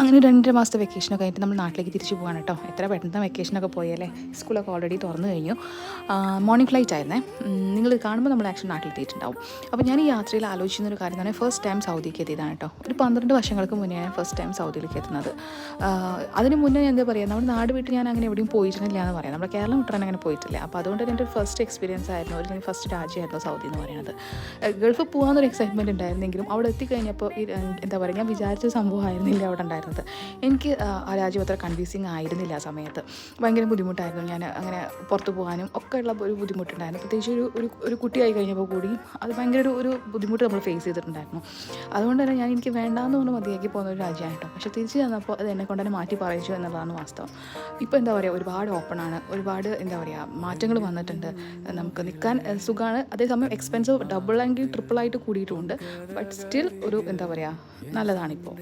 അങ്ങനെ 2 മാസത്തെ വെക്കേഷനൊക്കെ കഴിഞ്ഞിട്ട് നമ്മൾ നാട്ടിലേക്ക് തിരിച്ചു പോകാണ് കേട്ടോ. എത്ര പെട്ടെന്ന് വെക്കേഷനൊക്കെ പോയല്ലേ. സ്കൂളൊക്കെ ഓൾറെഡി തുറന്നു കഴിഞ്ഞു. മോർണിംഗ് ഫ്ലൈറ്റ് ആയിരുന്നേ. നിങ്ങൾ കാണുമ്പോൾ നമ്മൾ ആക്ച്വലി നാട്ടിലെത്തിയിട്ടുണ്ടാവും. അപ്പോൾ ഞാൻ ഈ യാത്രയിൽ ആലോചിക്കുന്നൊരു കാര്യം എന്ന് പറഞ്ഞാൽ ഫസ്റ്റ് ടൈം സൗദിക്ക് എത്തിയതാണ് കേട്ടോ. ഒരു 12 വർഷങ്ങൾക്ക് മുന്നേ ഞാൻ ഫസ്റ്റ് ടൈം സൗദിയിലേക്ക് എത്തുന്നത്. അതിന് മുന്നേ ഞാൻ എന്താ പറയുക, നമ്മുടെ നാട് വിട്ട് ഞാൻ അങ്ങനെ എവിടെയും പോയിട്ടില്ല എന്ന് പറയാം. നമ്മുടെ കേരളം വിട്ടാൻ അങ്ങനെ പോയിട്ടില്ല. അപ്പോൾ അതുകൊണ്ട് തന്നെ എൻ്റെ ഫസ്റ്റ് എക്സ്പീരിയൻസ് ആയിരുന്നു, അല്ലെങ്കിൽ ഫസ്റ്റ് രാജ്യമായിരുന്നു സൗദി എന്ന് പറയുന്നത്. ഗൾഫിൽ പോകാമെന്നൊരു എക്സൈറ്റ്മെൻറ്റ് ഉണ്ടായിരുന്നെങ്കിലും അവിടെ എത്തിക്കഴിഞ്ഞപ്പോൾ എന്താ പറയുക, ഞാൻ വിചാരിച്ച സംഭവമായിരുന്നില്ല അവിടെ ഉണ്ടായിരുന്നത്. എനിക്ക് ആ രാജ്യം അത്ര കൺഫ്യൂസിങ് ആയിരുന്നില്ല. ആ സമയത്ത് ഭയങ്കര ബുദ്ധിമുട്ടായിരുന്നു. ഞാൻ അങ്ങനെ പുറത്ത് പോകാനും ഒക്കെ ഉള്ള ഒരു ബുദ്ധിമുട്ടുണ്ടായിരുന്നു. പ്രത്യേകിച്ച് ഒരു കുട്ടിയായി കഴിഞ്ഞപ്പോൾ കൂടി അത് ഭയങ്കര ഒരു ബുദ്ധിമുട്ട് നമ്മൾ ഫേസ് ചെയ്തിട്ടുണ്ടായിരുന്നു. അതുകൊണ്ട് തന്നെ എനിക്ക് വേണ്ടാന്ന് പറഞ്ഞ് മതിയാക്കി പോകുന്ന ഒരു രാജ്യമാണ് കേട്ടോ. പക്ഷേ തിരിച്ച് ചെന്നപ്പോൾ അത് എന്നെ കൊണ്ട് തന്നെ മാറ്റി പറയിച്ചു എന്നുള്ളതാണ് വാസ്തവം. ഇപ്പോൾ എന്താ പറയുക, ഒരുപാട് ഓപ്പണാണ്, ഒരുപാട് എന്താ പറയുക മാറ്റങ്ങൾ വന്നിട്ടുണ്ട്. നമുക്ക് നിൽക്കാൻ സുഖമാണ്, അതേസമയം എക്സ്പെൻസീവ് ഡബിൾ ആണെങ്കിൽ ട്രിപ്പിളായിട്ട് കൂടിയിട്ടുമുണ്ട്. ബട്ട് സ്റ്റിൽ ഒരു എന്താ പറയുക നല്ലതാണിപ്പോൾ.